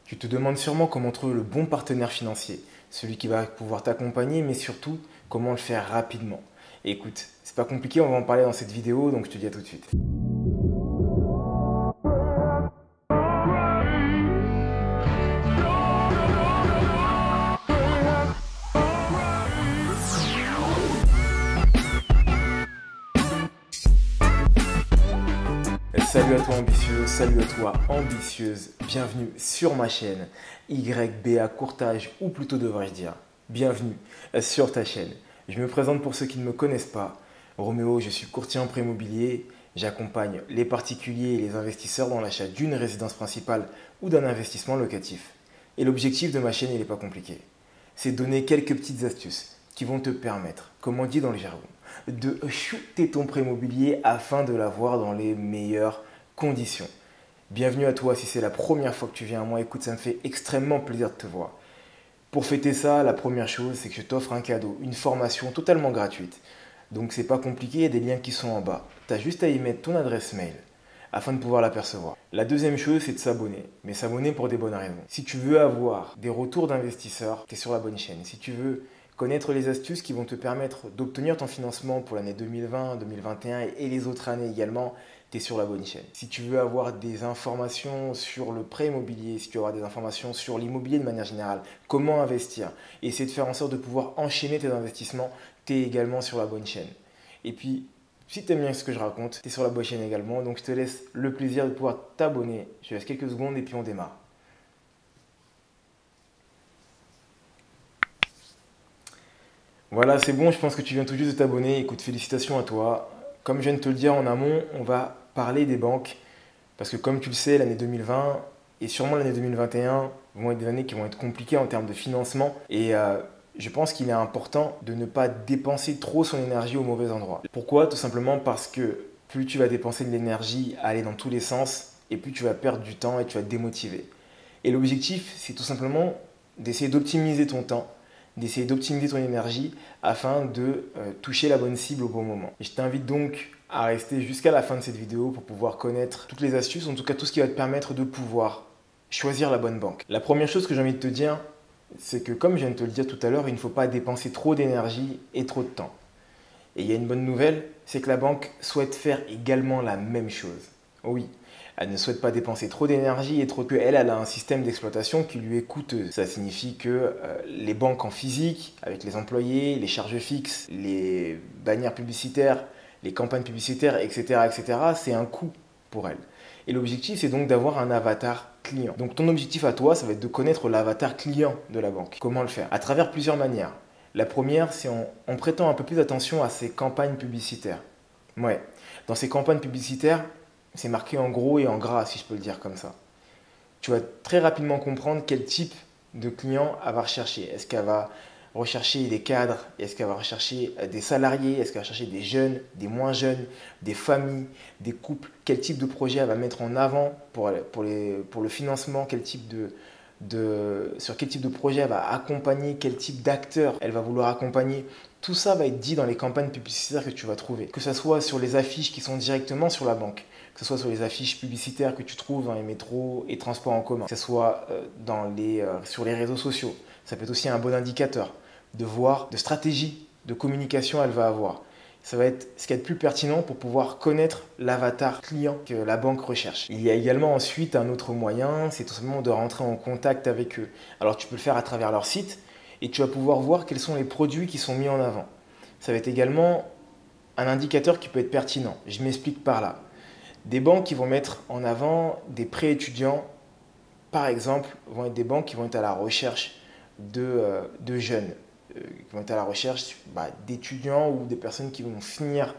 Tu te demandes sûrement comment trouver le bon partenaire financier, celui qui va pouvoir t'accompagner, mais surtout comment le faire rapidement. Et écoute, c'est pas compliqué, on va en parler dans cette vidéo, donc je te dis à tout de suite. Salut à toi ambitieux, salut à toi ambitieuse, bienvenue sur ma chaîne YBA Courtage, ou plutôt devrais-je dire, bienvenue sur ta chaîne. Je me présente pour ceux qui ne me connaissent pas. Roméo, je suis courtier en prêt immobilier, j'accompagne les particuliers et les investisseurs dans l'achat d'une résidence principale ou d'un investissement locatif. Et l'objectif de ma chaîne, il n'est pas compliqué. C'est de donner quelques petites astuces qui vont te permettre, comme on dit dans le jargon, de shooter ton prêt immobilier afin de l'avoir dans les meilleures conditions. Bienvenue à toi si c'est la première fois que tu viens à moi. Écoute, ça me fait extrêmement plaisir de te voir. Pour fêter ça, la première chose, c'est que je t'offre un cadeau, une formation totalement gratuite. Donc c'est pas compliqué, il y a des liens qui sont en bas. Tu as juste à y mettre ton adresse mail afin de pouvoir l'apercevoir. La deuxième chose, c'est de s'abonner, mais s'abonner pour des bonnes raisons. Si tu veux avoir des retours d'investisseurs, tu es sur la bonne chaîne. Si tu veux connaître les astuces qui vont te permettre d'obtenir ton financement pour l'année 2020, 2021 et les autres années également, tu es sur la bonne chaîne. Si tu veux avoir des informations sur le prêt immobilier, si tu veux avoir des informations sur l'immobilier de manière générale, comment investir, et essayer de faire en sorte de pouvoir enchaîner tes investissements, tu es également sur la bonne chaîne. Et puis, si tu aimes bien ce que je raconte, tu es sur la bonne chaîne également, donc je te laisse le plaisir de pouvoir t'abonner. Je te laisse quelques secondes et puis on démarre. Voilà, c'est bon, je pense que tu viens tout juste de t'abonner. Écoute, félicitations à toi. Comme je viens de te le dire en amont, on va parler des banques. Parce que comme tu le sais, l'année 2020 et sûrement l'année 2021 vont être des années qui vont être compliquées en termes de financement. Et je pense qu'il est important de ne pas dépenser trop son énergie au mauvais endroit. Pourquoi? Tout simplement parce que plus tu vas dépenser de l'énergie à aller dans tous les sens, et plus tu vas perdre du temps et tu vas te démotiver. Et l'objectif, c'est tout simplement d'essayer d'optimiser ton temps, d'essayer d'optimiser ton énergie afin de toucher la bonne cible au bon moment. Et je t'invite donc à rester jusqu'à la fin de cette vidéo pour pouvoir connaître toutes les astuces, en tout cas tout ce qui va te permettre de pouvoir choisir la bonne banque. La première chose que j'ai envie de te dire, c'est que comme je viens de te le dire tout à l'heure, il ne faut pas dépenser trop d'énergie et trop de temps. Et il y a une bonne nouvelle, c'est que la banque souhaite faire également la même chose. Oui, elle ne souhaite pas dépenser trop d'énergie et trop que elle a un système d'exploitation qui lui est coûteux. Ça signifie que les banques en physique, avec les employés, les charges fixes, les bannières publicitaires, les campagnes publicitaires, etc., c'est un coût pour elle. Et l'objectif, c'est donc d'avoir un avatar client. Donc ton objectif à toi, ça va être de connaître l'avatar client de la banque. Comment le faire? À travers plusieurs manières. La première, c'est en prêtant un peu plus attention à ces campagnes publicitaires. Ouais, dans ces campagnes publicitaires, c'est marqué en gros et en gras, si je peux le dire comme ça. Tu vas très rapidement comprendre quel type de client elle va rechercher. Est-ce qu'elle va rechercher des cadres? Est-ce qu'elle va rechercher des salariés? Est-ce qu'elle va rechercher des jeunes, des moins jeunes, des familles, des couples? Quel type de projet elle va mettre en avant pour le financement? Sur quel type de projet elle va accompagner? Quel type d'acteur elle va vouloir accompagner? Tout ça va être dit dans les campagnes publicitaires que tu vas trouver. Que ce soit sur les affiches qui sont directement sur la banque, que ce soit sur les affiches publicitaires que tu trouves dans les métros et transports en commun, que ce soit sur les réseaux sociaux. Ça peut être aussi un bon indicateur de voir de stratégie de communication elle va avoir. Ça va être ce qui est le plus pertinent pour pouvoir connaître l'avatar client que la banque recherche. Il y a également ensuite un autre moyen, c'est tout simplement de rentrer en contact avec eux. Alors tu peux le faire à travers leur site et tu vas pouvoir voir quels sont les produits qui sont mis en avant. Ça va être également un indicateur qui peut être pertinent. Je m'explique par là. Des banques qui vont mettre en avant des prêts étudiants, par exemple, vont être des banques qui vont être à la recherche de jeunes, qui vont être à la recherche d'étudiants ou des personnes qui vont finir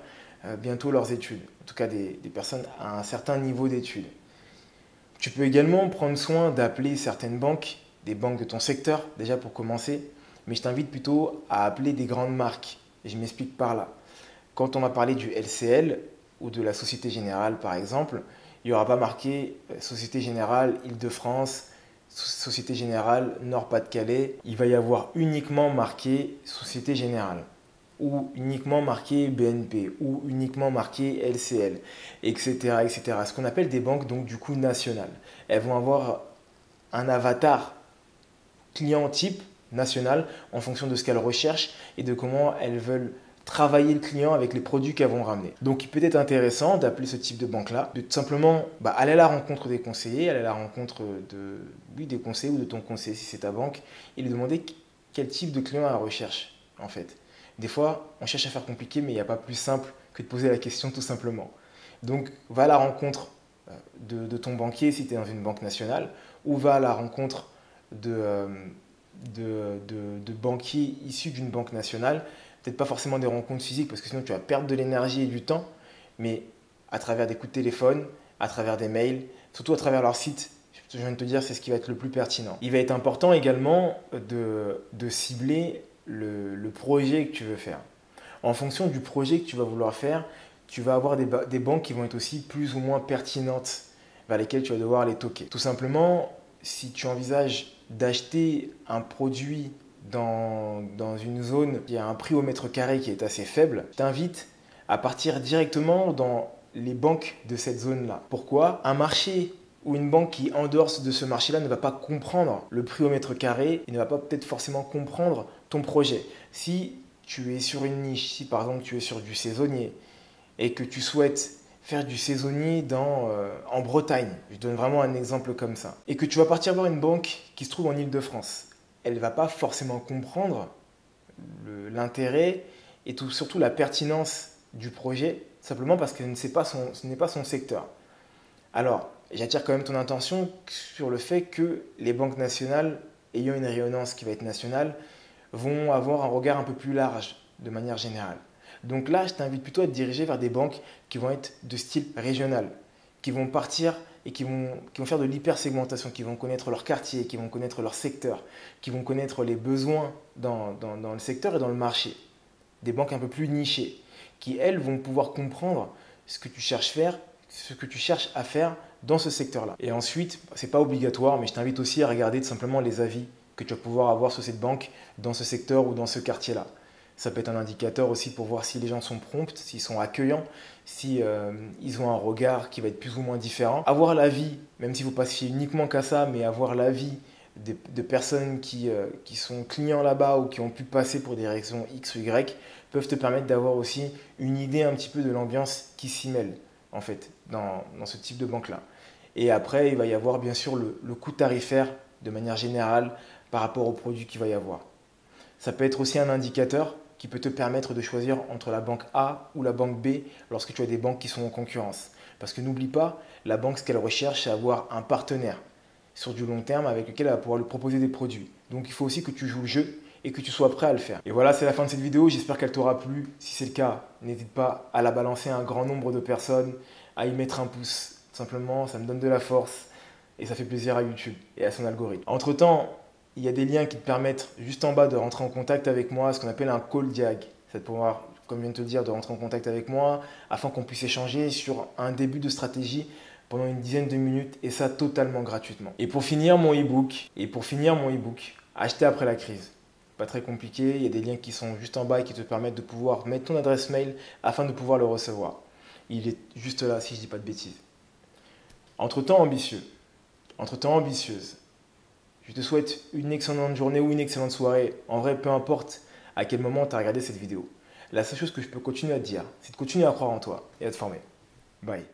bientôt leurs études, en tout cas des personnes à un certain niveau d'études. Tu peux également prendre soin d'appeler certaines banques, des banques de ton secteur, déjà pour commencer, mais je t'invite plutôt à appeler des grandes marques. Et je m'explique par là. Quand on va parler du LCL, ou de la Société Générale par exemple, il n'y aura pas marqué Société Générale Île-de-France, Société Générale Nord-Pas-de-Calais. Il va y avoir uniquement marqué Société Générale, ou uniquement marqué BNP, ou uniquement marqué LCL, etc., etc. Ce qu'on appelle des banques donc du coup nationales. Elles vont avoir un avatar client type national en fonction de ce qu'elles recherchent et de comment elles veulent travailler le client avec les produits qu'elles vont ramener. Donc il peut être intéressant d'appeler ce type de banque-là, de tout simplement aller à la rencontre des conseillers, aller à la rencontre des conseillers ou de ton conseiller si c'est ta banque, et lui demander quel type de client elle recherche en fait. Des fois, on cherche à faire compliqué, mais il n'y a pas plus simple que de poser la question tout simplement. Donc va à la rencontre de ton banquier si tu es dans une banque nationale, ou va à la rencontre de banquiers issus d'une banque nationale. Peut-être pas forcément des rencontres physiques parce que sinon tu vas perdre de l'énergie et du temps, mais à travers des coups de téléphone, à travers des mails, surtout à travers leur site, je viens de te dire, c'est ce qui va être le plus pertinent. Il va être important également de cibler le projet que tu veux faire. En fonction du projet que tu vas vouloir faire, tu vas avoir des banques qui vont être aussi plus ou moins pertinentes vers lesquelles tu vas devoir les toquer. Tout simplement, si tu envisages d'acheter un produit dans une zone qui a un prix au mètre carré qui est assez faible, je t'invite à partir directement dans les banques de cette zone-là. Pourquoi? Un marché ou une banque qui est en dehors de ce marché-là ne va pas comprendre le prix au mètre carré et ne va pas peut-être forcément comprendre ton projet. Si tu es sur une niche, si par exemple tu es sur du saisonnier et que tu souhaites faire du saisonnier en Bretagne, je donne vraiment un exemple comme ça, et que tu vas partir voir une banque qui se trouve en Île-de-France, elle ne va pas forcément comprendre l'intérêt et surtout la pertinence du projet, simplement parce que ce n'est pas son secteur. Alors, j'attire quand même ton attention sur le fait que les banques nationales, ayant une rayonnance qui va être nationale, vont avoir un regard un peu plus large de manière générale. Donc là, je t'invite plutôt à te diriger vers des banques qui vont être de style régional, qui vont partir et qui vont faire de l'hypersegmentation, qui vont connaître leur quartier, qui vont connaître leur secteur, qui vont connaître les besoins dans le secteur et dans le marché. Des banques un peu plus nichées, qui elles vont pouvoir comprendre ce que tu cherches à faire dans ce secteur-là. Et ensuite, ce n'est pas obligatoire, mais je t'invite aussi à regarder tout simplement les avis que tu vas pouvoir avoir sur cette banque dans ce secteur ou dans ce quartier-là. Ça peut être un indicateur aussi pour voir si les gens sont prompts, s'ils sont accueillants, si ils ont un regard qui va être plus ou moins différent. Avoir l'avis, même s'il ne faut pas se fier uniquement qu'à ça, mais avoir l'avis de personnes qui sont clients là-bas ou qui ont pu passer pour des raisons X ou Y, peuvent te permettre d'avoir aussi une idée un petit peu de l'ambiance qui s'y mêle, en fait, dans ce type de banque-là. Et après, il va y avoir bien sûr le coût tarifaire de manière générale par rapport au produit qu'il va y avoir. Ça peut être aussi un indicateur qui peut te permettre de choisir entre la banque A ou la banque B lorsque tu as des banques qui sont en concurrence. Parce que n'oublie pas, la banque, ce qu'elle recherche, c'est avoir un partenaire sur du long terme avec lequel elle va pouvoir lui proposer des produits. Donc il faut aussi que tu joues le jeu et que tu sois prêt à le faire. Et voilà, c'est la fin de cette vidéo. J'espère qu'elle t'aura plu. Si c'est le cas, n'hésite pas à la balancer à un grand nombre de personnes, à y mettre un pouce. Simplement, ça me donne de la force et ça fait plaisir à YouTube et à son algorithme. Entre-temps, il y a des liens qui te permettent juste en bas de rentrer en contact avec moi, ce qu'on appelle un call diag. C'est de pouvoir, comme je viens de te le dire, de rentrer en contact avec moi afin qu'on puisse échanger sur un début de stratégie pendant une dizaine de minutes et ça totalement gratuitement. Et pour finir mon e-book, acheter après la crise. Pas très compliqué, il y a des liens qui sont juste en bas et qui te permettent de pouvoir mettre ton adresse mail afin de pouvoir le recevoir. Il est juste là si je ne dis pas de bêtises. Entre-temps ambitieux, entre-temps ambitieuse, je te souhaite une excellente journée ou une excellente soirée. En vrai, peu importe à quel moment tu as regardé cette vidéo. La seule chose que je peux continuer à te dire, c'est de continuer à croire en toi et à te former. Bye.